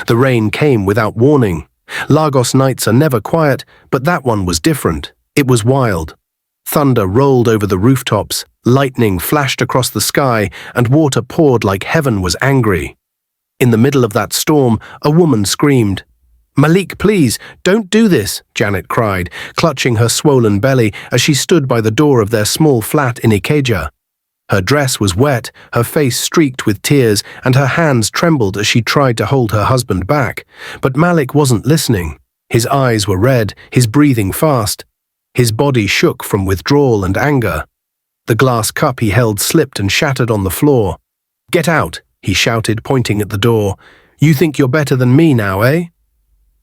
The rain came without warning. Lagos nights are never quiet, but that one was different. It was wild. Thunder rolled over the rooftops, lightning flashed across the sky, and water poured like heaven was angry. In the middle of that storm, a woman screamed. "Malik, please, don't do this," Janet cried, clutching her swollen belly as she stood by the door of their small flat in Ikeja. Her dress was wet, her face streaked with tears, and her hands trembled as she tried to hold her husband back. But Malik wasn't listening. His eyes were red, his breathing fast. His body shook from withdrawal and anger. The glass cup he held slipped and shattered on the floor. "Get out," he shouted, pointing at the door. "You think you're better than me now, eh?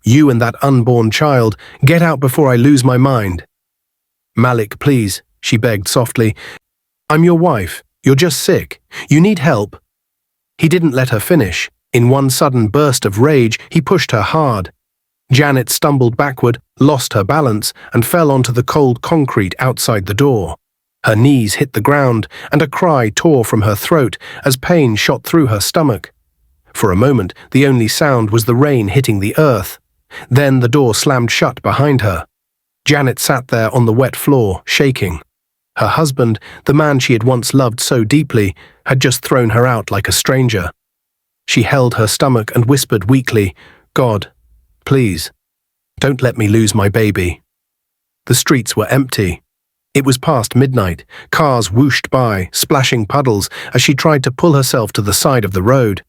You and that unborn child, get out before I lose my mind." "Malik, please," she begged softly. "I'm your wife. You're just sick. You need help." He didn't let her finish. In one sudden burst of rage, he pushed her hard. Janet stumbled backward, lost her balance, and fell onto the cold concrete outside the door. Her knees hit the ground, and a cry tore from her throat as pain shot through her stomach. For a moment, the only sound was the rain hitting the earth. Then the door slammed shut behind her. Janet sat there on the wet floor, shaking. Her husband, the man she had once loved so deeply, had just thrown her out like a stranger. She held her stomach and whispered weakly, "God, please, don't let me lose my baby." The streets were empty. It was past midnight. Cars whooshed by, splashing puddles as she tried to pull herself to the side of the road.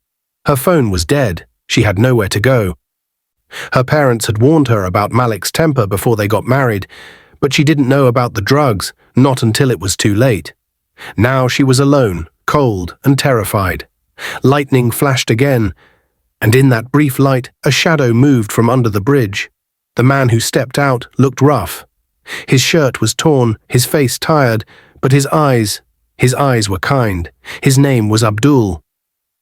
Her phone was dead. She had nowhere to go. Her parents had warned her about Malik's temper before they got married, but she didn't know about the drugs, not until it was too late. Now she was alone, cold and terrified. Lightning flashed again, and in that brief light, a shadow moved from under the bridge. The man who stepped out looked rough. His shirt was torn, his face tired, but his eyes were kind. His name was Abdul.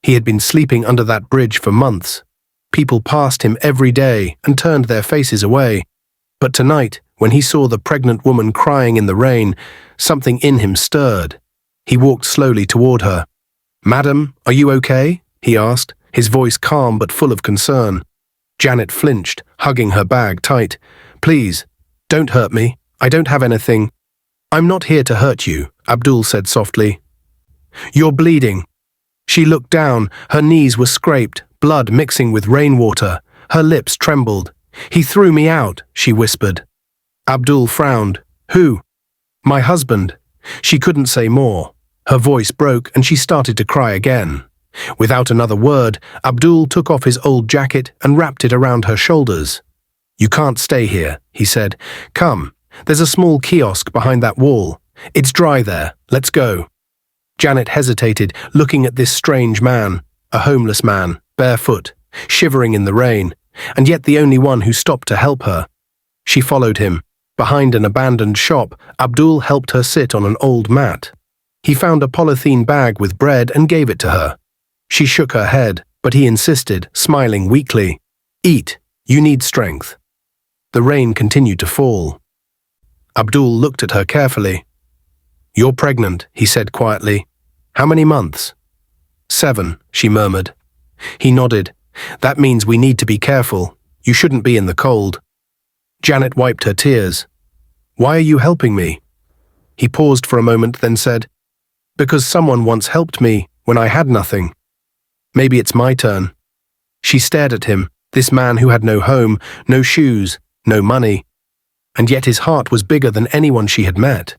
He had been sleeping under that bridge for months. People passed him every day and turned their faces away. But tonight, when he saw the pregnant woman crying in the rain, something in him stirred. He walked slowly toward her. "Madam, are you okay?" he asked, his voice calm but full of concern. Janet flinched, hugging her bag tight. "Please, don't hurt me. I don't have anything." "I'm not here to hurt you," Abdul said softly. "You're bleeding." She looked down, her knees were scraped, blood mixing with rainwater. Her lips trembled. "He threw me out," she whispered. Abdul frowned. "Who?" "My husband." She couldn't say more. Her voice broke and she started to cry again. Without another word, Abdul took off his old jacket and wrapped it around her shoulders. "You can't stay here," he said. "Come, there's a small kiosk behind that wall. It's dry there. Let's go." Janet hesitated, looking at this strange man, a homeless man, barefoot, shivering in the rain, and yet the only one who stopped to help her. She followed him. Behind an abandoned shop, Abdul helped her sit on an old mat. He found a polythene bag with bread and gave it to her. She shook her head, but he insisted, smiling weakly. "Eat. You need strength." The rain continued to fall. Abdul looked at her carefully. "You're pregnant," he said quietly. "How many months?" 7, she murmured. He nodded. "That means we need to be careful. You shouldn't be in the cold." Janet wiped her tears. "Why are you helping me?" He paused for a moment, then said, "Because someone once helped me when I had nothing. Maybe it's my turn." She stared at him, this man who had no home, no shoes, no money. And yet his heart was bigger than anyone she had met.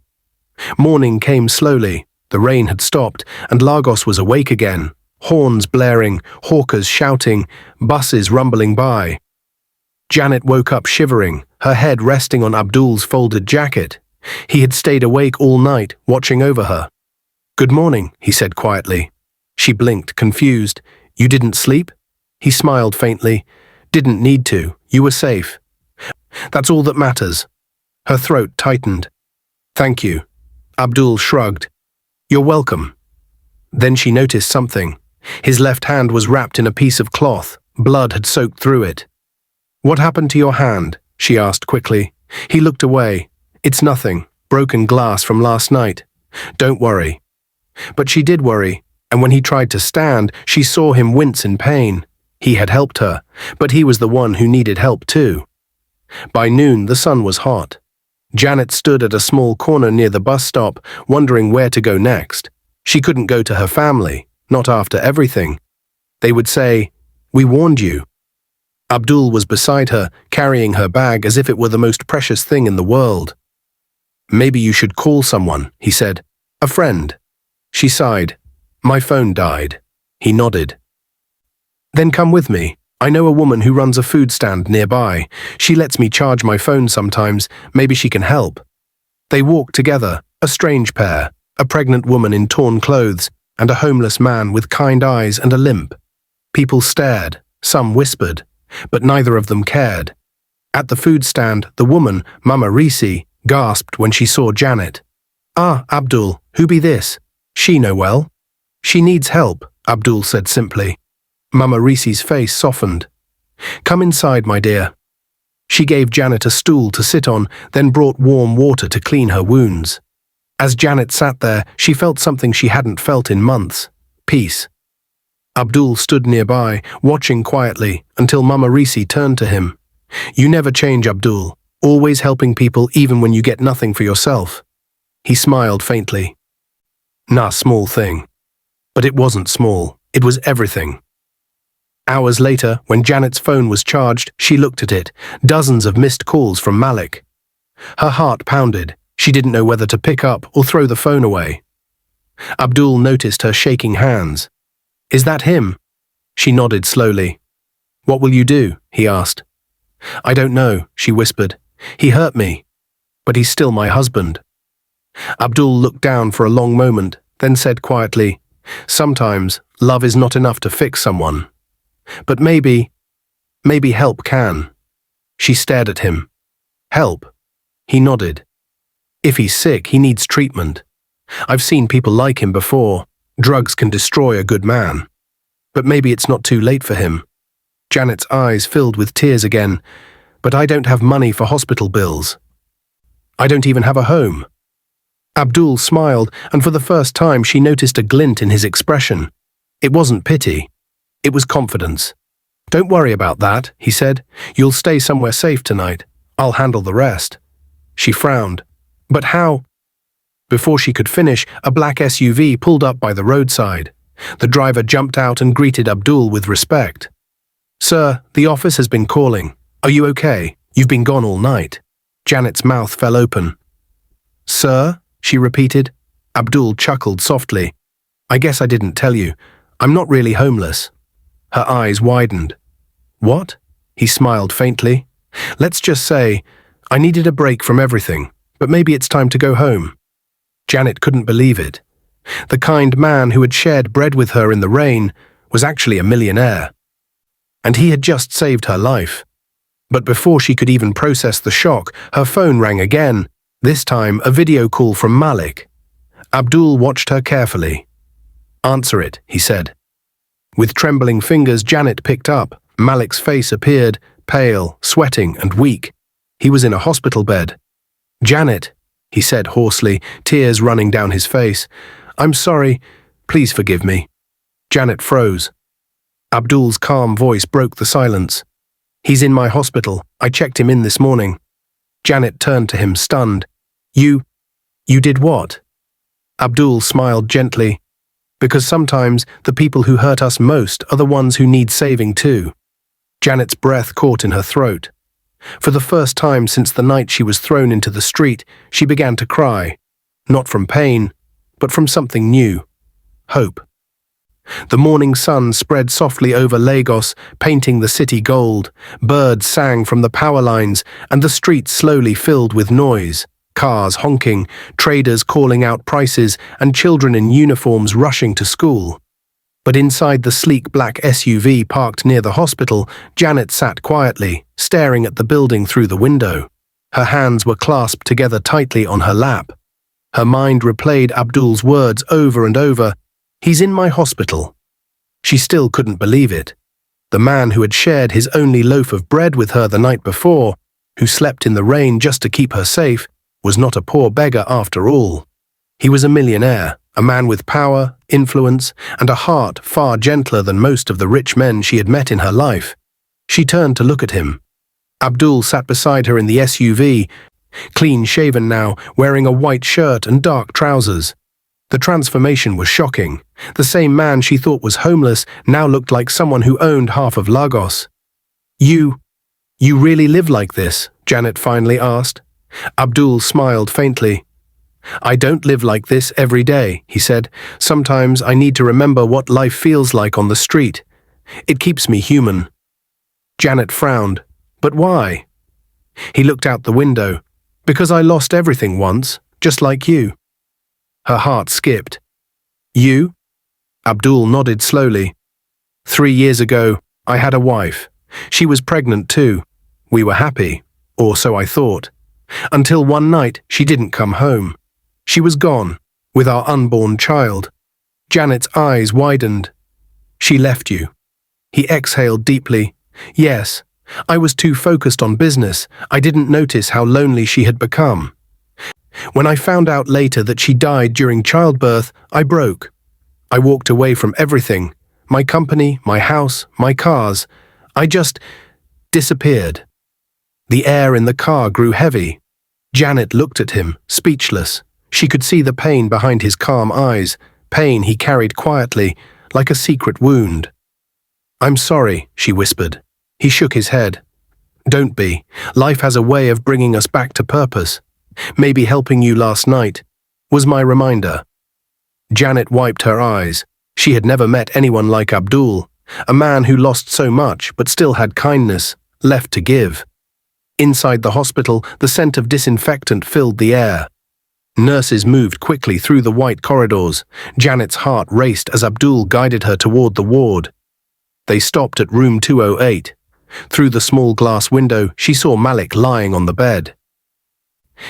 Morning came slowly. The rain had stopped, and Lagos was awake again. Horns blaring, hawkers shouting, buses rumbling by. Janet woke up shivering, her head resting on Abdul's folded jacket. He had stayed awake all night, watching over her. "Good morning," he said quietly. She blinked, confused. "You didn't sleep?" He smiled faintly. "Didn't need to. You were safe." "That's all that matters." Her throat tightened. "Thank you." Abdul shrugged. "You're welcome." Then she noticed something. His left hand was wrapped in a piece of cloth. Blood had soaked through it. "What happened to your hand?" she asked quickly. He looked away. "It's nothing. Broken glass from last night. Don't worry." But she did worry, and when he tried to stand, she saw him wince in pain. He had helped her, but he was the one who needed help too. By noon, the sun was hot. Janet stood at a small corner near the bus stop, wondering where to go next. She couldn't go to her family, not after everything. They would say, "We warned you." Abdul was beside her, carrying her bag as if it were the most precious thing in the world. "Maybe you should call someone," he said. "A friend." She sighed. "My phone died." He nodded. "Then come with me. I know a woman who runs a food stand nearby. She lets me charge my phone sometimes. Maybe she can help." They walked together, a strange pair, a pregnant woman in torn clothes and a homeless man with kind eyes and a limp. People stared, some whispered, but neither of them cared. At the food stand, the woman, Mama Risi, gasped when she saw Janet. "Ah, Abdul, who be this? She know well." "She needs help," Abdul said simply. Mama Risi's face softened. "Come inside, my dear." She gave Janet a stool to sit on, then brought warm water to clean her wounds. As Janet sat there, she felt something she hadn't felt in months: peace. Abdul stood nearby, watching quietly, until Mama Risi turned to him. "You never change, Abdul, always helping people even when you get nothing for yourself." He smiled faintly. "Nah, small thing." But it wasn't small, it was everything. Hours later, when Janet's phone was charged, she looked at it, dozens of missed calls from Malik. Her heart pounded. She didn't know whether to pick up or throw the phone away. Abdul noticed her shaking hands. "Is that him?" She nodded slowly. "What will you do?" he asked. "I don't know," she whispered. "He hurt me. But he's still my husband." Abdul looked down for a long moment, then said quietly, "Sometimes love is not enough to fix someone. But maybe help can." She stared at him. "Help?" He nodded. "If he's sick, he needs treatment. I've seen people like him before. Drugs can destroy a good man. But maybe it's not too late for him." Janet's eyes filled with tears again. "But I don't have money for hospital bills. I don't even have a home." Abdul smiled, and for the first time she noticed a glint in his expression. It wasn't pity. It was confidence. "Don't worry about that," he said. "You'll stay somewhere safe tonight. I'll handle the rest." She frowned. "But how?" Before she could finish, a black SUV pulled up by the roadside. The driver jumped out and greeted Abdul with respect. "Sir, the office has been calling. Are you okay? You've been gone all night." Janet's mouth fell open. "Sir?" she repeated. Abdul chuckled softly. "I guess I didn't tell you. I'm not really homeless." Her eyes widened. "What?" He smiled faintly. "Let's just say, I needed a break from everything, but maybe it's time to go home." Janet couldn't believe it. The kind man who had shared bread with her in the rain was actually a millionaire. And he had just saved her life. But before she could even process the shock, her phone rang again, this time a video call from Malik. Abdul watched her carefully. "Answer it," he said. With trembling fingers, Janet picked up. Malik's face appeared, pale, sweating, and weak. He was in a hospital bed. "Janet," he said hoarsely, tears running down his face. "I'm sorry. Please forgive me." Janet froze. Abdul's calm voice broke the silence. "He's in my hospital. I checked him in this morning." Janet turned to him, stunned. You did what?" Abdul smiled gently. "Because sometimes the people who hurt us most are the ones who need saving too." Janet's breath caught in her throat. For the first time since the night she was thrown into the street, she began to cry. Not from pain, but from something new. Hope. The morning sun spread softly over Lagos, painting the city gold. Birds sang from the power lines, and the streets slowly filled with noise. Cars honking, traders calling out prices, and children in uniforms rushing to school. But inside the sleek black SUV parked near the hospital, Janet sat quietly, staring at the building through the window. Her hands were clasped together tightly on her lap. Her mind replayed Abdul's words over and over. "He's in my hospital." She still couldn't believe it. The man who had shared his only loaf of bread with her the night before, who slept in the rain just to keep her safe, was not a poor beggar after all. He was a millionaire, a man with power, influence, and a heart far gentler than most of the rich men she had met in her life. She turned to look at him. Abdul sat beside her in the SUV, clean-shaven now, wearing a white shirt and dark trousers. The transformation was shocking. The same man she thought was homeless now looked like someone who owned half of Lagos. You really live like this?" Janet finally asked. Abdul smiled faintly. "I don't live like this every day," he said. "Sometimes I need to remember what life feels like on the street. It keeps me human." Janet frowned. "But why?" He looked out the window. "Because I lost everything once, just like you." Her heart skipped. "You?" Abdul nodded slowly. 3 years ago, I had a wife. She was pregnant too. We were happy, or so I thought. Until one night, she didn't come home. She was gone, with our unborn child. Janet's eyes widened. "She left you." He exhaled deeply. "Yes, I was too focused on business. I didn't notice how lonely she had become. When I found out later that she died during childbirth, I broke. I walked away from everything. My company, my house, my cars. I just disappeared." The air in the car grew heavy. Janet looked at him, speechless. She could see the pain behind his calm eyes, pain he carried quietly, like a secret wound. "I'm sorry," she whispered. He shook his head. "Don't be. Life has a way of bringing us back to purpose. Maybe helping you last night was my reminder." Janet wiped her eyes. She had never met anyone like Abdul, a man who lost so much but still had kindness left to give. Inside the hospital, the scent of disinfectant filled the air. Nurses moved quickly through the white corridors. Janet's heart raced as Abdul guided her toward the ward. They stopped at room 208. Through the small glass window, she saw Malik lying on the bed.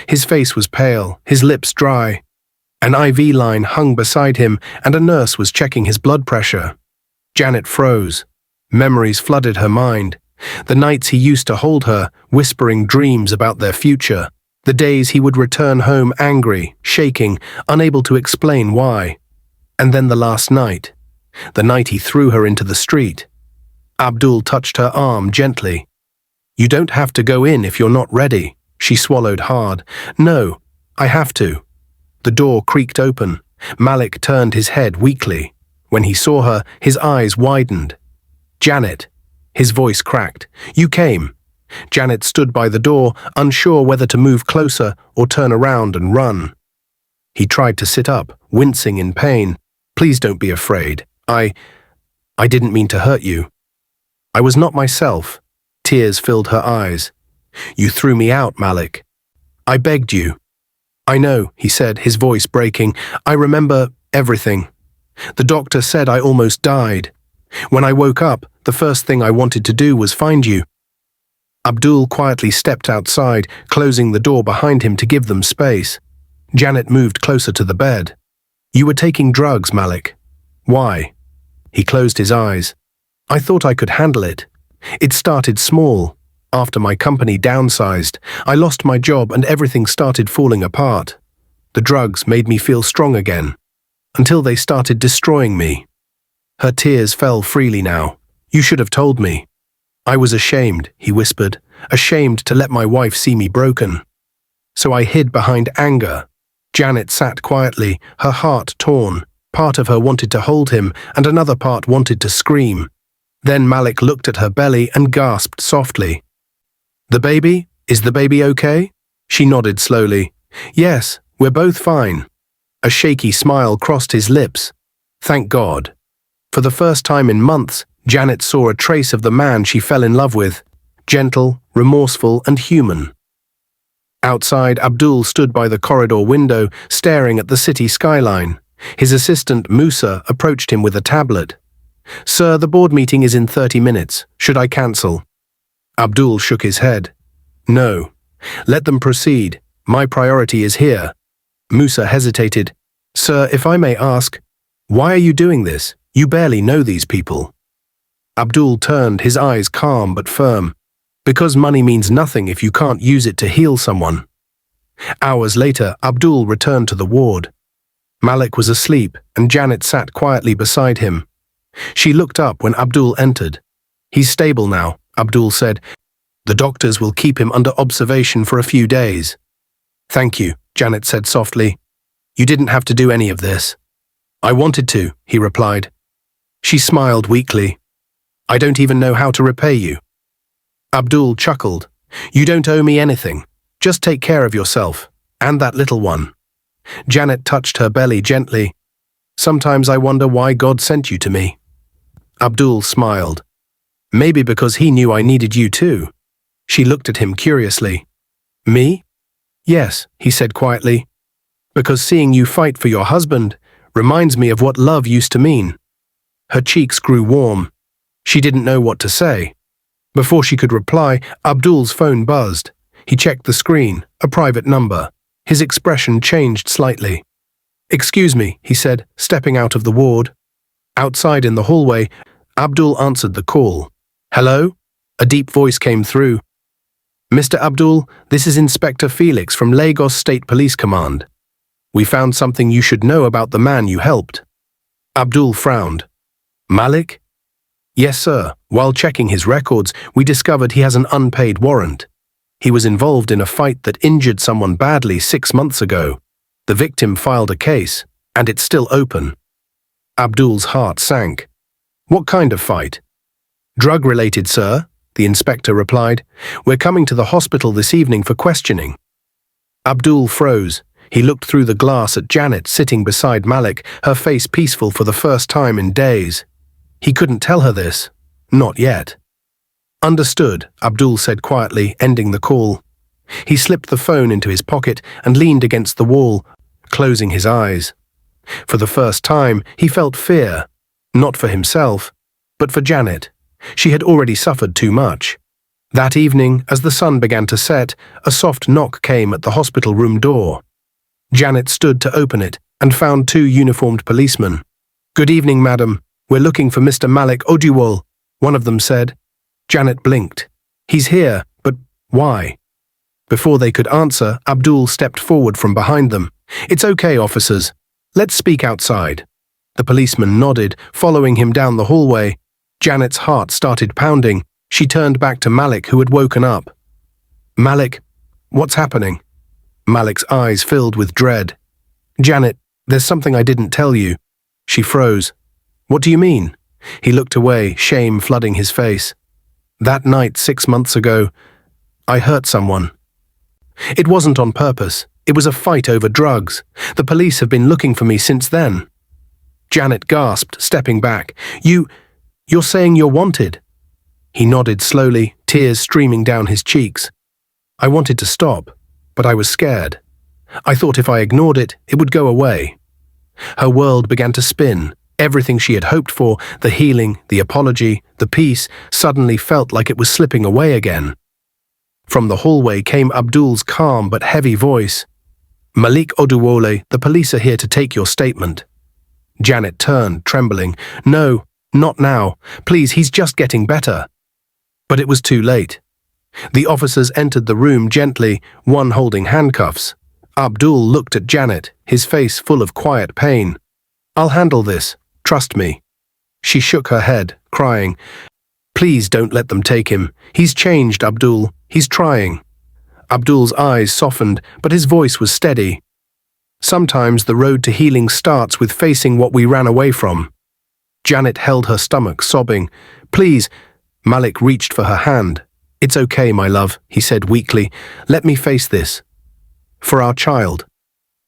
His face was pale, his lips dry. An IV line hung beside him, and a nurse was checking his blood pressure. Janet froze. Memories flooded her mind. The nights he used to hold her, whispering dreams about their future. The days he would return home angry, shaking, unable to explain why. And then the last night. The night he threw her into the street. Abdul touched her arm gently. "You don't have to go in if you're not ready." She swallowed hard. "No, I have to." The door creaked open. Malik turned his head weakly. When he saw her, his eyes widened. "Janet." His voice cracked. "You came." Janet stood by the door, unsure whether to move closer or turn around and run. He tried to sit up, wincing in pain. "Please don't be afraid. I didn't mean to hurt you. I was not myself." Tears filled her eyes. "You threw me out, Malik. I begged you." "I know," he said, his voice breaking. "I remember everything. The doctor said I almost died. When I woke up, the first thing I wanted to do was find you." Abdul quietly stepped outside, closing the door behind him to give them space. Janet moved closer to the bed. "You were taking drugs, Malik. Why?" He closed his eyes. "I thought I could handle it. It started small. After my company downsized, I lost my job and everything started falling apart. The drugs made me feel strong again, until they started destroying me." Her tears fell freely now. "You should have told me." "I was ashamed," he whispered, "ashamed to let my wife see me broken. So I hid behind anger." Janet sat quietly, her heart torn. Part of her wanted to hold him, and another part wanted to scream. Then Malik looked at her belly and gasped softly. "The baby? Is the baby okay?" She nodded slowly. "Yes, we're both fine." A shaky smile crossed his lips. Thank God. For the first time in months, Janet saw a trace of the man she fell in love with, gentle, remorseful, and human. Outside, Abdul stood by the corridor window, staring at the city skyline. His assistant, Musa, approached him with a tablet. "Sir, the board meeting is in 30 minutes. Should I cancel?" Abdul shook his head. "No. Let them proceed. My priority is here." Musa hesitated. "Sir, if I may ask, why are you doing this? You barely know these people." Abdul turned, his eyes calm but firm. "Because money means nothing if you can't use it to heal someone." Hours later, Abdul returned to the ward. Malik was asleep, and Janet sat quietly beside him. She looked up when Abdul entered. "He's stable now," Abdul said. "The doctors will keep him under observation for a few days." "Thank you," Janet said softly. "You didn't have to do any of this." "I wanted to," he replied. She smiled weakly. "I don't even know how to repay you." Abdul chuckled. "You don't owe me anything. Just take care of yourself, and that little one." Janet touched her belly gently. "Sometimes I wonder why God sent you to me." Abdul smiled. "Maybe because he knew I needed you too." She looked at him curiously. "Me?" "Yes," he said quietly. "Because seeing you fight for your husband reminds me of what love used to mean." Her cheeks grew warm. She didn't know what to say. Before she could reply, Abdul's phone buzzed. He checked the screen, a private number. His expression changed slightly. "Excuse me," he said, stepping out of the ward. Outside in the hallway, Abdul answered the call. "Hello?" A deep voice came through. "Mr. Abdul, this is Inspector Felix from Lagos State Police Command. We found something you should know about the man you helped." Abdul frowned. "Malik?" "Yes, sir. While checking his records, we discovered he has an unpaid warrant. He was involved in a fight that injured someone badly 6 months ago. The victim filed a case, and it's still open." Abdul's heart sank. "What kind of fight?" "Drug-related, sir," the inspector replied. "We're coming to the hospital this evening for questioning." Abdul froze. He looked through the glass at Janet sitting beside Malik, her face peaceful for the first time in days. He couldn't tell her this. Not yet. "Understood," Abdul said quietly, ending the call. He slipped the phone into his pocket and leaned against the wall, closing his eyes. For the first time, he felt fear. Not for himself, but for Janet. She had already suffered too much. That evening, as the sun began to set, a soft knock came at the hospital room door. Janet stood to open it and found 2 uniformed policemen. "Good evening, madam. We're looking for Mr. Malik Oduwole," one of them said. Janet blinked. "He's here, but why?" Before they could answer, Abdul stepped forward from behind them. "It's okay, officers. Let's speak outside." The policeman nodded, following him down the hallway. Janet's heart started pounding. She turned back to Malik, who had woken up. "Malik, what's happening?" Malik's eyes filled with dread. "Janet, there's something I didn't tell you." She froze. "What do you mean?" He looked away, shame flooding his face. "That night 6 months ago, I hurt someone. It wasn't on purpose. It was a fight over drugs. The police have been looking for me since then." Janet gasped, stepping back. You're saying you're wanted?" He nodded slowly, tears streaming down his cheeks. "I wanted to stop, but I was scared. I thought if I ignored it, it would go away." Her world began to spin. Everything she had hoped for, the healing, the apology, the peace, suddenly felt like it was slipping away again. From the hallway came Abdul's calm but heavy voice. "Malik Oduwole, the police are here to take your statement." Janet turned, trembling. "No, not now. Please, he's just getting better." But it was too late. The officers entered the room gently, one holding handcuffs. Abdul looked at Janet, his face full of quiet pain. "I'll handle this. Trust me." She shook her head, crying. "Please don't let them take him. He's changed, Abdul. He's trying." Abdul's eyes softened, but his voice was steady. "Sometimes the road to healing starts with facing what we ran away from." Janet held her stomach, sobbing. "Please." Malik reached for her hand. "It's okay, my love," he said weakly. "Let me face this. For our child."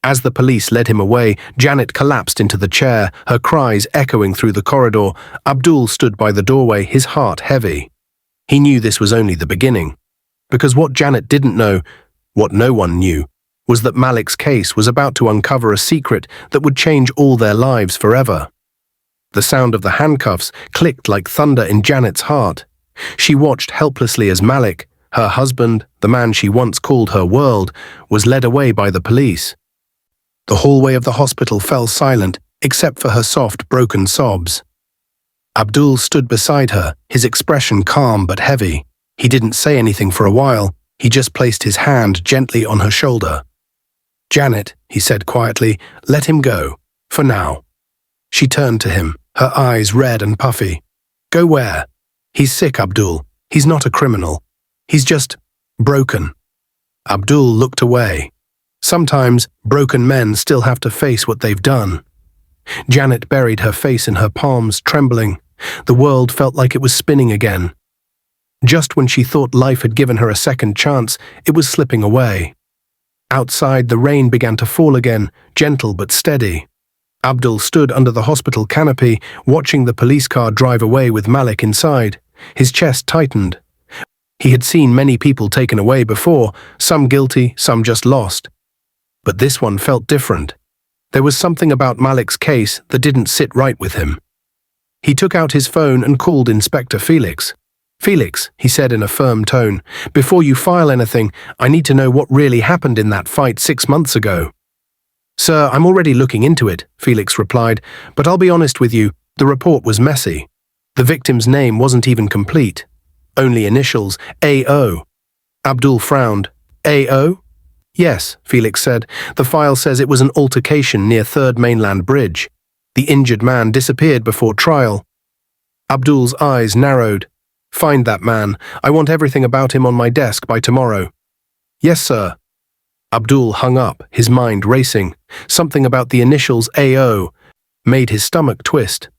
As the police led him away, Janet collapsed into the chair, her cries echoing through the corridor. Abdul stood by the doorway, his heart heavy. He knew this was only the beginning. Because what Janet didn't know, what no one knew, was that Malik's case was about to uncover a secret that would change all their lives forever. The sound of the handcuffs clicked like thunder in Janet's heart. She watched helplessly as Malik, her husband, the man she once called her world, was led away by the police. The hallway of the hospital fell silent, except for her soft, broken sobs. Abdul stood beside her, his expression calm but heavy. He didn't say anything for a while. He just placed his hand gently on her shoulder. "Janet," he said quietly, "let him go. For now. She turned to him, her eyes red and puffy. Go where? He's sick, Abdul. He's not a criminal. He's just broken. Abdul looked away. Sometimes broken men still have to face what they've done. Janet buried her face in her palms, trembling. The world felt like it was spinning again. Just when she thought life had given her a second chance, it was slipping away. Outside, the rain began to fall again, gentle but steady. Abdul stood under the hospital canopy, watching the police car drive away with Malik inside. His chest tightened. He had seen many people taken away before, some guilty, some just lost. But this one felt different. There was something about Malik's case that didn't sit right with him. He took out his phone and called Inspector Felix. Felix, he said in a firm tone, before you file anything, I need to know what really happened in that fight 6 months ago. Sir, I'm already looking into it, Felix replied, but I'll be honest with you, the report was messy. The victim's name wasn't even complete. Only initials, A.O. Abdul frowned. A.O.? Yes, Felix said. The file says it was an altercation near 3rd Mainland Bridge. The injured man disappeared before trial. Abdul's eyes narrowed. Find that man. I want everything about him on my desk by tomorrow. Yes, sir. Abdul hung up, his mind racing. Something about the initials A.O. made his stomach twist.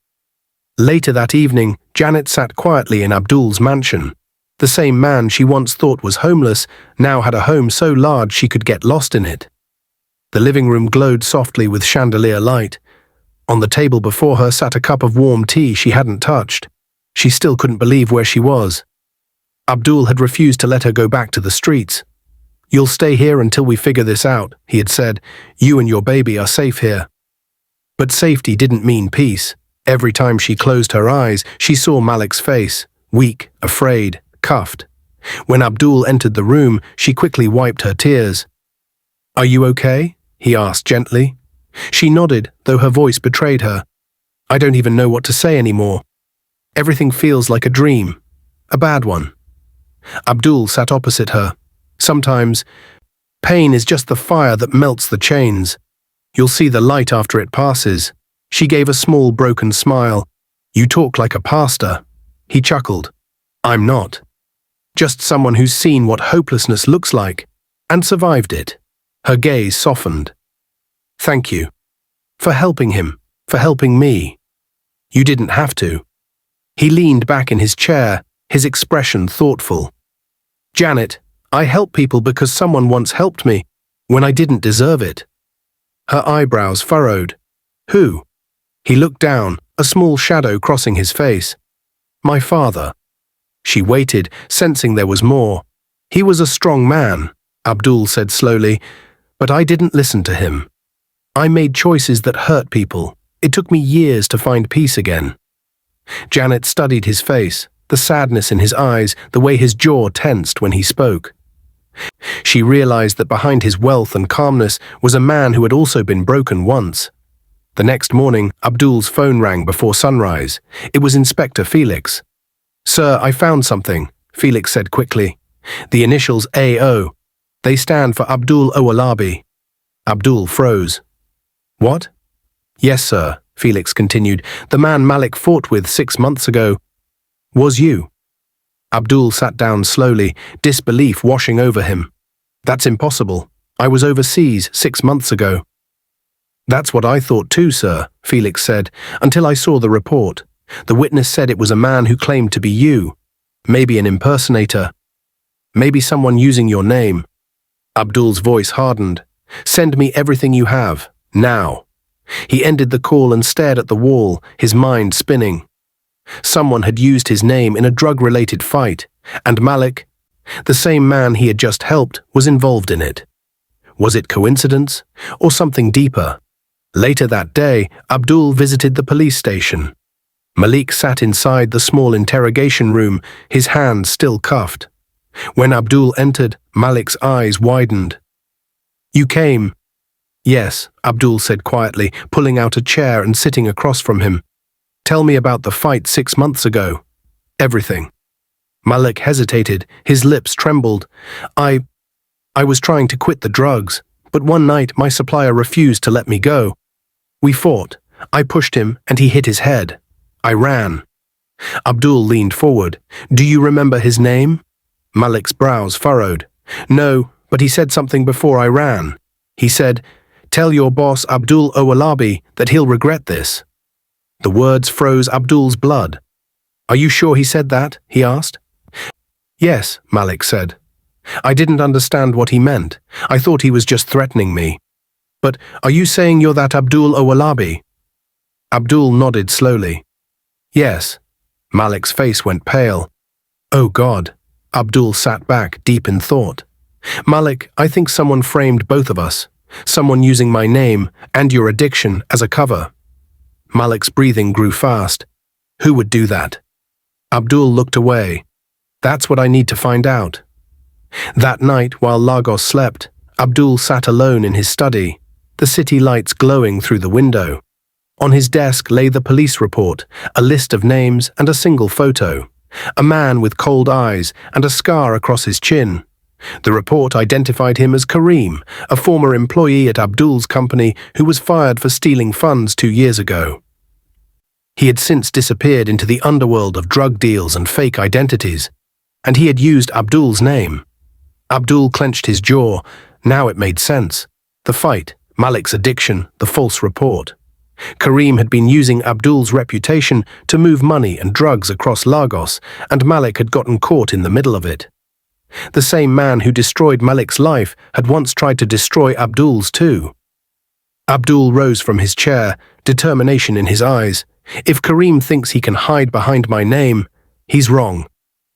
Later that evening, Janet sat quietly in Abdul's mansion. The same man she once thought was homeless now had a home so large she could get lost in it. The living room glowed softly with chandelier light. On the table before her sat a cup of warm tea she hadn't touched. She still couldn't believe where she was. Abdul had refused to let her go back to the streets. You'll stay here until we figure this out, he had said. You and your baby are safe here. But safety didn't mean peace. Every time she closed her eyes, she saw Malik's face, weak, afraid, cuffed. When Abdul entered the room, she quickly wiped her tears. Are you okay? He asked gently. She nodded, though her voice betrayed her. I don't even know what to say anymore. Everything feels like a dream. A bad one. Abdul sat opposite her. Sometimes, pain is just the fire that melts the chains. You'll see the light after it passes. She gave a small broken smile. You talk like a pastor. He chuckled. I'm not. Just someone who's seen what hopelessness looks like, and survived it. Her gaze softened. Thank you. For helping him. For helping me. You didn't have to. He leaned back in his chair, his expression thoughtful. Janet, I help people because someone once helped me, when I didn't deserve it. Her eyebrows furrowed. Who? He looked down, a small shadow crossing his face. My father. She waited, sensing there was more. He was a strong man, Abdul said slowly, but I didn't listen to him. I made choices that hurt people. It took me years to find peace again. Janet studied his face, the sadness in his eyes, the way his jaw tensed when he spoke. She realized that behind his wealth and calmness was a man who had also been broken once. The next morning, Abdul's phone rang before sunrise. It was Inspector Felix. Sir, I found something, Felix said quickly. The initials A.O. They stand for Abdul Owolabi. Abdul froze. What? Yes, sir, Felix continued. The man Malik fought with 6 months ago was you. Abdul sat down slowly, disbelief washing over him. That's impossible. I was overseas 6 months ago. That's what I thought too, sir, Felix said, until I saw the report. The witness said it was a man who claimed to be you. Maybe an impersonator. Maybe someone using your name. Abdul's voice hardened. Send me everything you have, now. He ended the call and stared at the wall, his mind spinning. Someone had used his name in a drug-related fight, and Malik, the same man he had just helped, was involved in it. Was it coincidence, or something deeper? Later that day, Abdul visited the police station. Malik sat inside the small interrogation room, his hands still cuffed. When Abdul entered, Malik's eyes widened. You came. Yes, Abdul said quietly, pulling out a chair and sitting across from him. Tell me about the fight 6 months ago. Everything. Malik hesitated, his lips trembled. I was trying to quit the drugs, but one night my supplier refused to let me go. We fought. I pushed him and he hit his head. I ran. Abdul leaned forward. Do you remember his name? Malik's brows furrowed. No, but he said something before I ran. He said, "Tell your boss Abdul Owalabi that he'll regret this." The words froze Abdul's blood. Are you sure he said that? He asked. Yes, Malik said. I didn't understand what he meant. I thought he was just threatening me. But are you saying you're that Abdul Owalabi? Abdul nodded slowly. Yes. Malik's face went pale. Oh God. Abdul sat back, deep in thought. Malik, I think someone framed both of us. Someone using my name and your addiction as a cover. Malik's breathing grew fast. Who would do that? Abdul looked away. That's what I need to find out. That night, while Lagos slept, Abdul sat alone in his study, the city lights glowing through the window. On his desk lay the police report, a list of names and a single photo. A man with cold eyes and a scar across his chin. The report identified him as Kareem, a former employee at Abdul's company who was fired for stealing funds 2 years ago. He had since disappeared into the underworld of drug deals and fake identities, and he had used Abdul's name. Abdul clenched his jaw. Now it made sense. The fight, Malik's addiction, the false report. Kareem had been using Abdul's reputation to move money and drugs across Lagos, and Malik had gotten caught in the middle of it. The same man who destroyed Malik's life had once tried to destroy Abdul's too. Abdul rose from his chair, determination in his eyes. If Kareem thinks he can hide behind my name, he's wrong.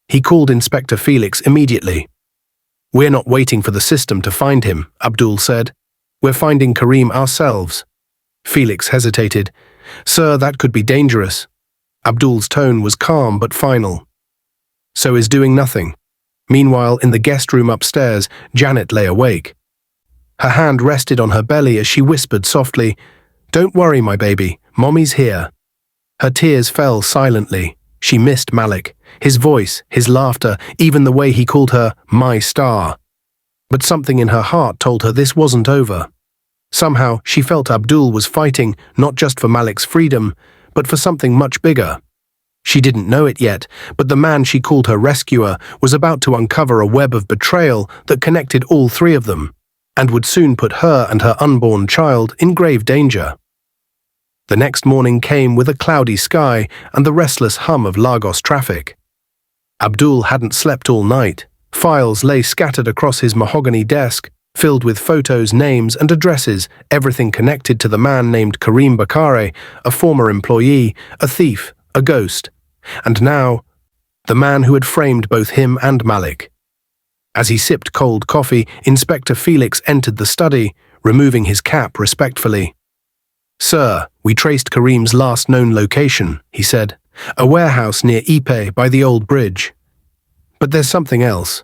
He called Inspector Felix immediately. We're not waiting for the system to find him, Abdul said. We're finding Kareem ourselves. Felix hesitated. Sir, that could be dangerous. Abdul's tone was calm but final. So is doing nothing. Meanwhile, in the guest room upstairs, Janet lay awake. Her hand rested on her belly as she whispered softly, Don't worry, my baby, Mommy's here. Her tears fell silently. She missed Malik, his voice, his laughter, even the way he called her my star. But something in her heart told her this wasn't over. Somehow, she felt Abdul was fighting not just for Malik's freedom, but for something much bigger. She didn't know it yet, but the man she called her rescuer was about to uncover a web of betrayal that connected all three of them, and would soon put her and her unborn child in grave danger. The next morning came with a cloudy sky and the restless hum of Lagos traffic. Abdul hadn't slept all night. Files lay scattered across his mahogany desk, filled with photos, names, and addresses, everything connected to the man named Kareem Bakare, a former employee, a thief, a ghost, and now, the man who had framed both him and Malik. As he sipped cold coffee, Inspector Felix entered the study, removing his cap respectfully. Sir, we traced Kareem's last known location, he said, a warehouse near Ipe by the old bridge. But there's something else.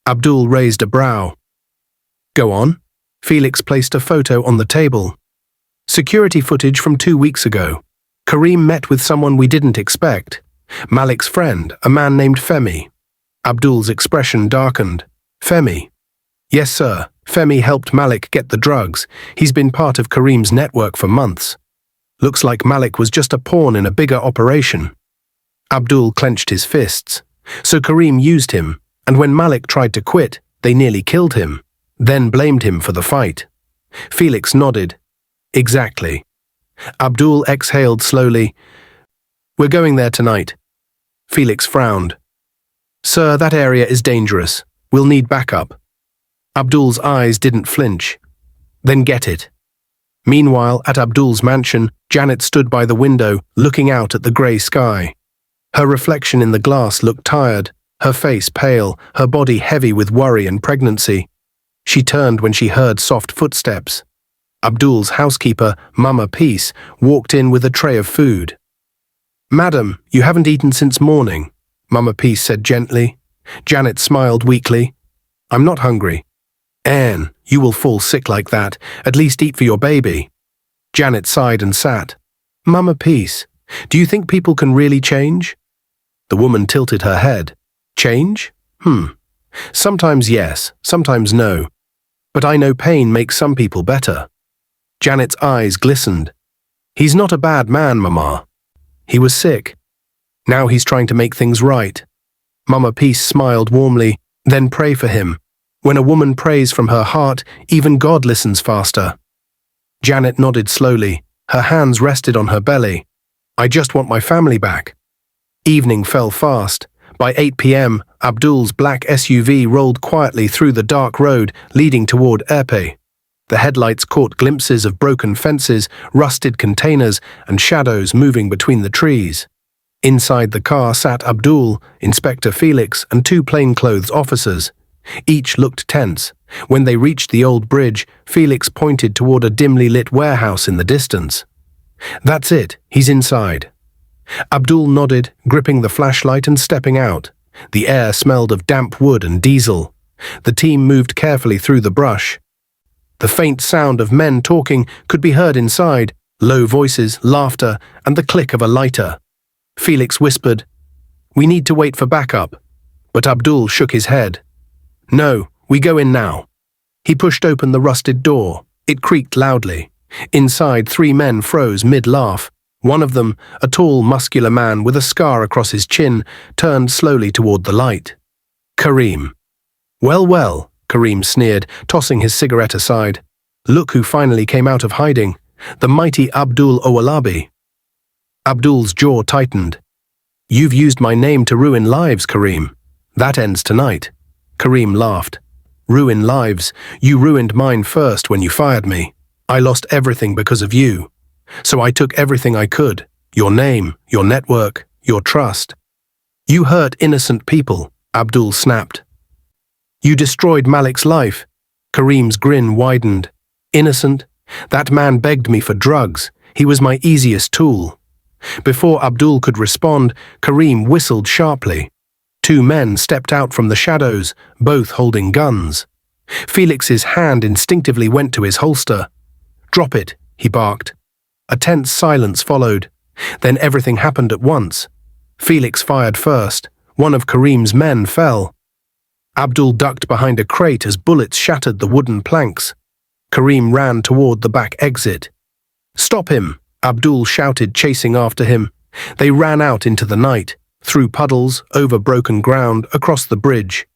Abdul raised a brow. Go on. Felix placed a photo on the table. Security footage from 2 weeks ago. Kareem met with someone we didn't expect. Malik's friend, a man named Femi. Abdul's expression darkened. Femi? Yes, sir. Femi helped Malik get the drugs. He's been part of Kareem's network for months. Looks like Malik was just a pawn in a bigger operation. Abdul clenched his fists. So Kareem used him, and when Malik tried to quit, they nearly killed him, then blamed him for the fight. Felix nodded. Exactly. Abdul exhaled slowly. We're going there tonight. Felix frowned. Sir, that area is dangerous. We'll need backup. Abdul's eyes didn't flinch. Then get it. Meanwhile, at Abdul's mansion, Janet stood by the window, looking out at the grey sky. Her reflection in the glass looked tired, her face pale, her body heavy with worry and pregnancy. She turned when she heard soft footsteps. Abdul's housekeeper, Mama Peace, walked in with a tray of food. Madam, you haven't eaten since morning, Mama Peace said gently. Janet smiled weakly. I'm not hungry. Anne, you will fall sick like that. At least eat for your baby. Janet sighed and sat. Mama Peace, do you think people can really change? The woman tilted her head. Change? Sometimes yes, sometimes no. But I know pain makes some people better. Janet's eyes glistened. He's not a bad man, Mama. He was sick. Now he's trying to make things right. Mama Peace smiled warmly, then pray for him. When a woman prays from her heart, even God listens faster. Janet nodded slowly. Her hands rested on her belly. I just want my family back. Evening fell fast. By 8 p.m., Abdul's black SUV rolled quietly through the dark road leading toward Erpe. The headlights caught glimpses of broken fences, rusted containers, and shadows moving between the trees. Inside the car sat Abdul, Inspector Felix, and two plainclothes officers. Each looked tense. When they reached the old bridge, Felix pointed toward a dimly lit warehouse in the distance. That's it, he's inside. Abdul nodded, gripping the flashlight and stepping out. The air smelled of damp wood and diesel. The team moved carefully through the brush. The faint sound of men talking could be heard inside, low voices, laughter, and the click of a lighter. Felix whispered, "We need to wait for backup." But Abdul shook his head. "No, we go in now." He pushed open the rusted door. It creaked loudly. Inside, three men froze mid-laugh. One of them, a tall, muscular man with a scar across his chin, turned slowly toward the light. Kareem. "Well, well," Kareem sneered, tossing his cigarette aside. "Look who finally came out of hiding. The mighty Abdul Owalabi." Abdul's jaw tightened. "You've used my name to ruin lives, Kareem. That ends tonight." Kareem laughed. "Ruin lives? You ruined mine first when you fired me. I lost everything because of you. So I took everything I could. Your name, your network, your trust. You hurt innocent people," Abdul snapped. "You destroyed Malik's life." Kareem's grin widened. "Innocent? That man begged me for drugs. He was my easiest tool." Before Abdul could respond, Kareem whistled sharply. Two men stepped out from the shadows, both holding guns. Felix's hand instinctively went to his holster. "Drop it," he barked. A tense silence followed. Then everything happened at once. Felix fired first. One of Kareem's men fell. Abdul ducked behind a crate as bullets shattered the wooden planks. Kareem ran toward the back exit. "Stop him!" Abdul shouted, chasing after him. They ran out into the night, through puddles, over broken ground, across the bridge.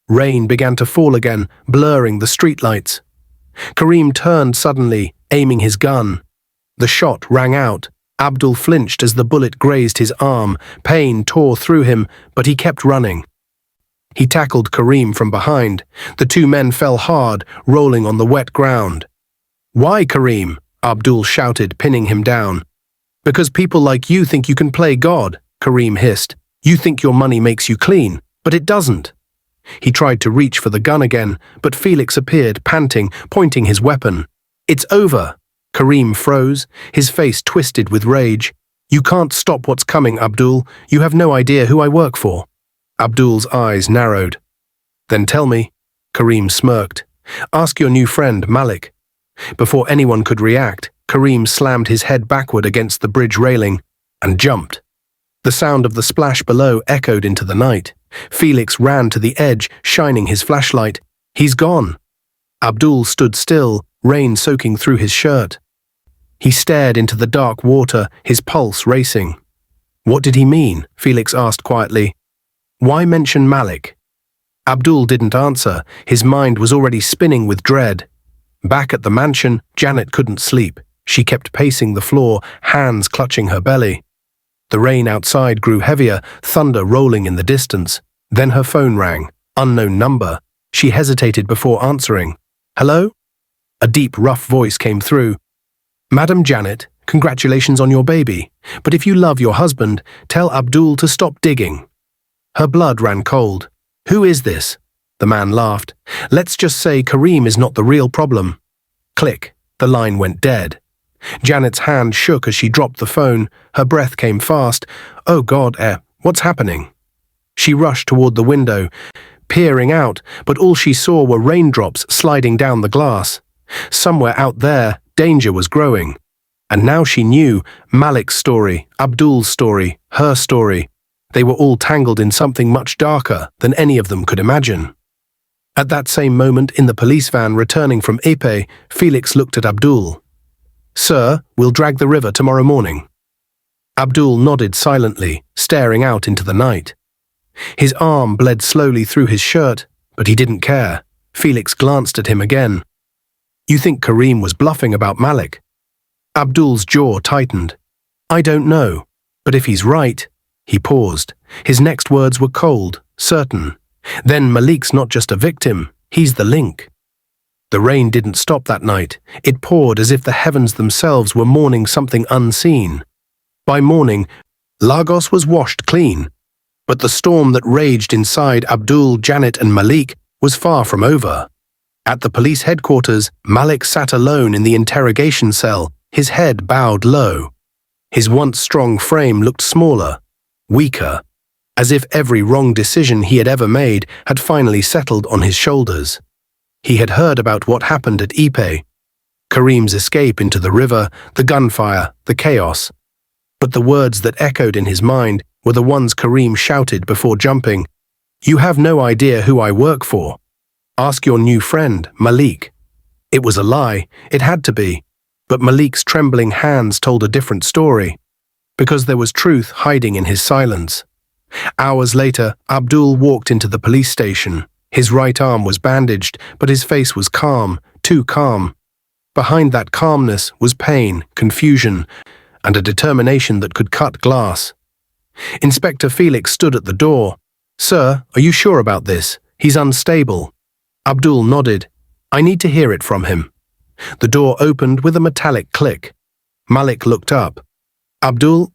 Rain began to fall again, blurring the streetlights. Kareem turned suddenly, aiming his gun. The shot rang out. Abdul flinched as the bullet grazed his arm. Pain tore through him, but he kept running. He tackled Kareem from behind. The two men fell hard, rolling on the wet ground. "Why, Kareem?" Abdul shouted, pinning him down. "Because people like you think you can play God," Kareem hissed. "You think your money makes you clean, but it doesn't." He tried to reach for the gun again, but Felix appeared, panting, pointing his weapon. "It's over." Kareem froze, his face twisted with rage. "You can't stop what's coming, Abdul. You have no idea who I work for." Abdul's eyes narrowed. "Then tell me." Kareem smirked. "Ask your new friend, Malik." Before anyone could react, Kareem slammed his head backward against the bridge railing and jumped. The sound of the splash below echoed into the night. Felix ran to the edge, shining his flashlight. "He's gone." Abdul stood still, rain soaking through his shirt. He stared into the dark water, his pulse racing. "What did he mean?" Felix asked quietly. "Why mention Malik?" Abdul didn't answer. His mind was already spinning with dread. Back at the mansion, Janet couldn't sleep. She kept pacing the floor, hands clutching her belly. The rain outside grew heavier, thunder rolling in the distance. Then her phone rang. Unknown number. She hesitated before answering. "Hello?" A deep, rough voice came through. "Madam Janet, congratulations on your baby. But if you love your husband, tell Abdul to stop digging." Her blood ran cold. "Who is this?" The man laughed. "Let's just say Kareem is not the real problem." Click. The line went dead. Janet's hand shook as she dropped the phone. Her breath came fast. "Oh God, what's happening?" She rushed toward the window, peering out, but all she saw were raindrops sliding down the glass. Somewhere out there, danger was growing. And now she knew Malik's story, Abdul's story, her story. They were all tangled in something much darker than any of them could imagine. At that same moment, in the police van returning from Epe, Felix looked at Abdul. Sir, we'll drag the river tomorrow morning. Abdul nodded silently, staring out into the night. His arm bled slowly through his shirt, but he didn't care. Felix glanced at him again. You think Kareem was bluffing about Malik? Abdul's jaw tightened. I don't know, but if he's right… He paused. His next words were cold, certain. Then Malik's not just a victim, he's the link. The rain didn't stop that night. It poured as if the heavens themselves were mourning something unseen. By morning, Lagos was washed clean. But the storm that raged inside Abdul, Janet and Malik was far from over. At the police headquarters, Malik sat alone in the interrogation cell, his head bowed low. His once strong frame looked smaller, weaker, as if every wrong decision he had ever made had finally settled on his shoulders. He had heard about what happened at Ipe, Kareem's escape into the river, the gunfire, the chaos. But the words that echoed in his mind were the ones Kareem shouted before jumping. You have no idea who I work for. Ask your new friend, Malik. It was a lie, it had to be, but Malik's trembling hands told a different story, because there was truth hiding in his silence. Hours later, Abdul walked into the police station. His right arm was bandaged, but his face was calm, too calm. Behind that calmness was pain, confusion, and a determination that could cut glass. Inspector Felix stood at the door. Sir, are you sure about this? He's unstable. Abdul nodded. I need to hear it from him. The door opened with a metallic click. Malik looked up. Abdul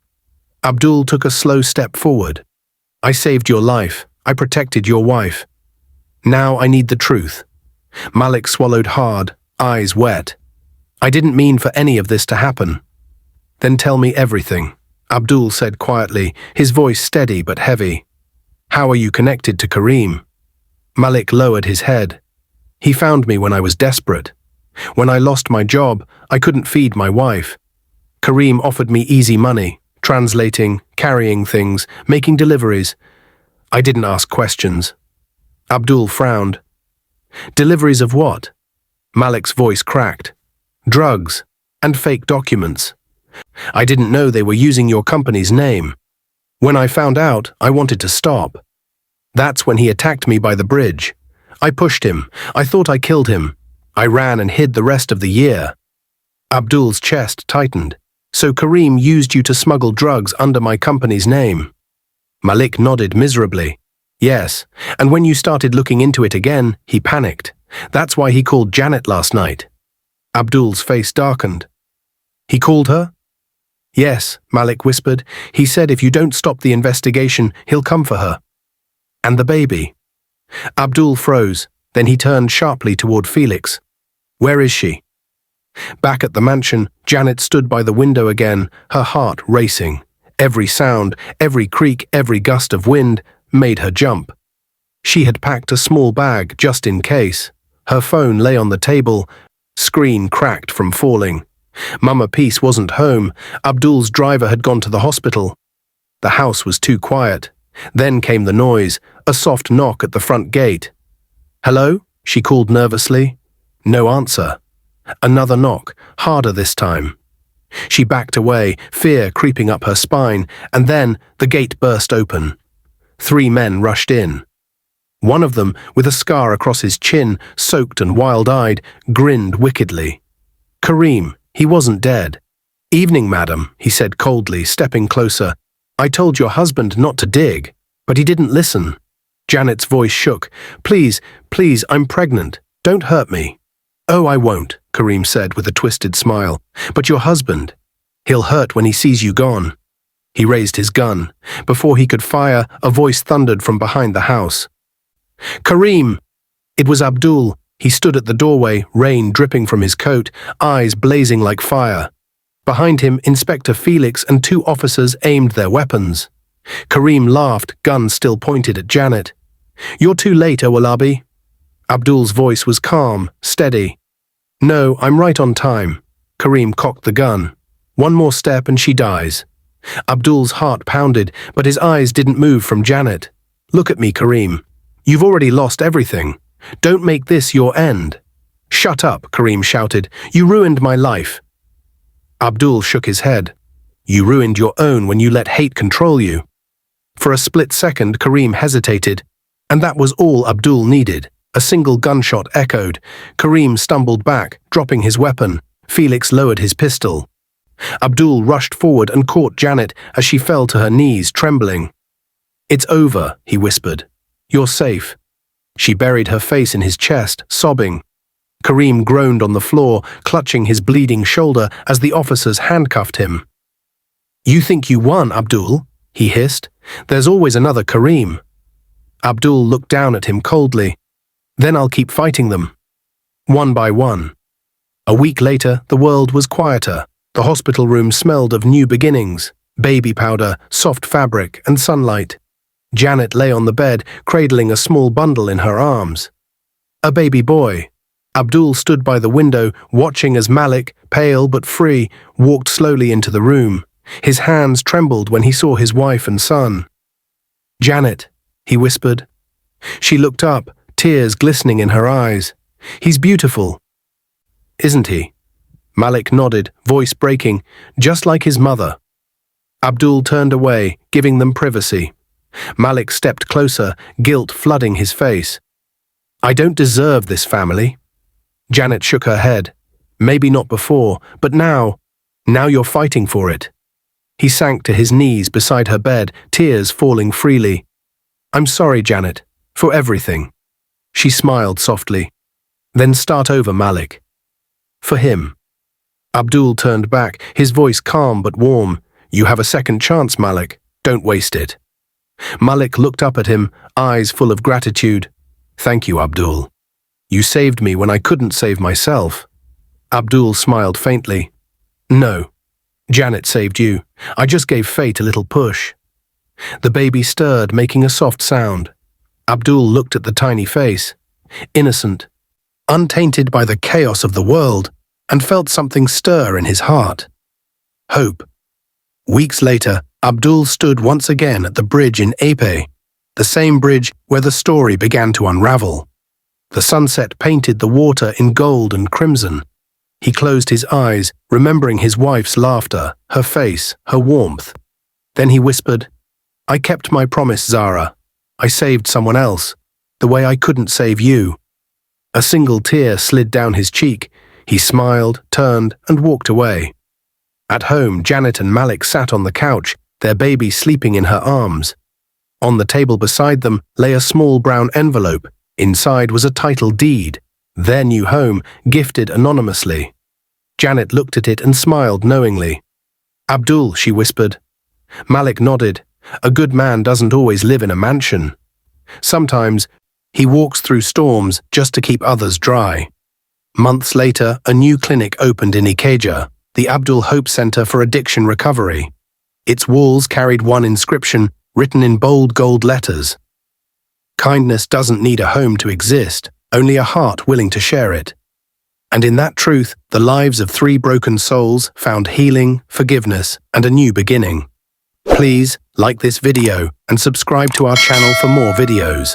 took a slow step forward. I saved your life. I protected your wife. Now I need the truth. Malik swallowed hard, eyes wet. I didn't mean for any of this to happen. Then tell me everything, Abdul said quietly, his voice steady but heavy. How are you connected to Kareem? Malik lowered his head. He found me when I was desperate. When I lost my job, I couldn't feed my wife. Kareem offered me easy money, translating, carrying things, making deliveries. I didn't ask questions. Abdul frowned. Deliveries of what? Malik's voice cracked. Drugs and fake documents. I didn't know they were using your company's name. When I found out, I wanted to stop. That's when he attacked me by the bridge. I pushed him. I thought I killed him. I ran and hid the rest of the year. Abdul's chest tightened. So Kareem used you to smuggle drugs under my company's name? Malik nodded miserably. Yes, and when you started looking into it again, he panicked. That's why he called Janet last night. Abdul's face darkened. He called her? Yes, Malik whispered. He said if you don't stop the investigation, he'll come for her. And the baby? Abdul froze. Then he turned sharply toward Felix. Where is she? Back at the mansion, Janet stood by the window again, her heart racing. Every sound, every creak, every gust of wind made her jump. She had packed a small bag just in case. Her phone lay on the table, screen cracked from falling. Mama Peace wasn't home. Abdul's driver had gone to the hospital. The house was too quiet. Then came the noise, a soft knock at the front gate. Hello? She called nervously. No answer. Another knock, harder this time. She backed away, fear creeping up her spine, and then the gate burst open. 3 men rushed in. One of them, with a scar across his chin, soaked and wild-eyed, grinned wickedly. Kareem, he wasn't dead. Evening, madam, he said coldly, stepping closer. I told your husband not to dig, but he didn't listen. Janet's voice shook. Please, please, I'm pregnant. Don't hurt me. Oh, I won't, Kareem said with a twisted smile. But your husband, he'll hurt when he sees you gone. He raised his gun. Before he could fire, a voice thundered from behind the house. Kareem! It was Abdul. He stood at the doorway, rain dripping from his coat, eyes blazing like fire. Behind him, Inspector Felix and 2 officers aimed their weapons. Kareem laughed, gun still pointed at Janet. You're too late, Owolabi. Abdul's voice was calm, steady. No, I'm right on time. Kareem cocked the gun. One more step and she dies. Abdul's heart pounded, but his eyes didn't move from Janet. Look at me, Kareem. You've already lost everything. Don't make this your end. Shut up, Kareem shouted. You ruined my life. Abdul shook his head. You ruined your own when you let hate control you. For a split second, Kareem hesitated, and that was all Abdul needed. A single gunshot echoed. Kareem stumbled back, dropping his weapon. Felix lowered his pistol. Abdul rushed forward and caught Janet as she fell to her knees, trembling. It's over, he whispered. You're safe. She buried her face in his chest, sobbing. Kareem groaned on the floor, clutching his bleeding shoulder as the officers handcuffed him. You think you won, Abdul? He hissed. There's always another Kareem. Abdul looked down at him coldly. Then I'll keep fighting them. One by one. A week later, the world was quieter. The hospital room smelled of new beginnings, baby powder, soft fabric, and sunlight. Janet lay on the bed, cradling a small bundle in her arms. A baby boy. Abdul stood by the window, watching as Malik, pale but free, walked slowly into the room. His hands trembled when he saw his wife and son. Janet, he whispered. She looked up, tears glistening in her eyes. He's beautiful. Isn't he? Malik nodded, voice breaking, just like his mother. Abdul turned away, giving them privacy. Malik stepped closer, guilt flooding his face. I don't deserve this family. Janet shook her head. Maybe not before, but now you're fighting for it. He sank to his knees beside her bed, tears falling freely. I'm sorry, Janet, for everything. She smiled softly. Then start over, Malik. For him. Abdul turned back, his voice calm but warm. You have a second chance, Malik. Don't waste it. Malik looked up at him, eyes full of gratitude. Thank you, Abdul. You saved me when I couldn't save myself. Abdul smiled faintly. No. Janet saved you. I just gave fate a little push. The baby stirred, making a soft sound. Abdul looked at the tiny face. Innocent, untainted by the chaos of the world, and felt something stir in his heart. Hope. Weeks later, Abdul stood once again at the bridge in Ape, the same bridge where the story began to unravel. The sunset painted the water in gold and crimson. He closed his eyes, remembering his wife's laughter, her face, her warmth. Then he whispered, I kept my promise, Zara. I saved someone else, the way I couldn't save you. A single tear slid down his cheek. He smiled, turned, and walked away. At home, Janet and Malik sat on the couch, their baby sleeping in her arms. On the table beside them lay a small brown envelope. Inside was a title deed, their new home, gifted anonymously. Janet looked at it and smiled knowingly. Abdul, she whispered. Malik nodded. A good man doesn't always live in a mansion. Sometimes, he walks through storms just to keep others dry. Months later, a new clinic opened in Ikeja, the Abdul Hope Center for Addiction Recovery. Its walls carried one inscription, written in bold gold letters. Kindness doesn't need a home to exist, only a heart willing to share it. And in that truth, the lives of 3 broken souls found healing, forgiveness, and a new beginning. Please like this video and subscribe to our channel for more videos.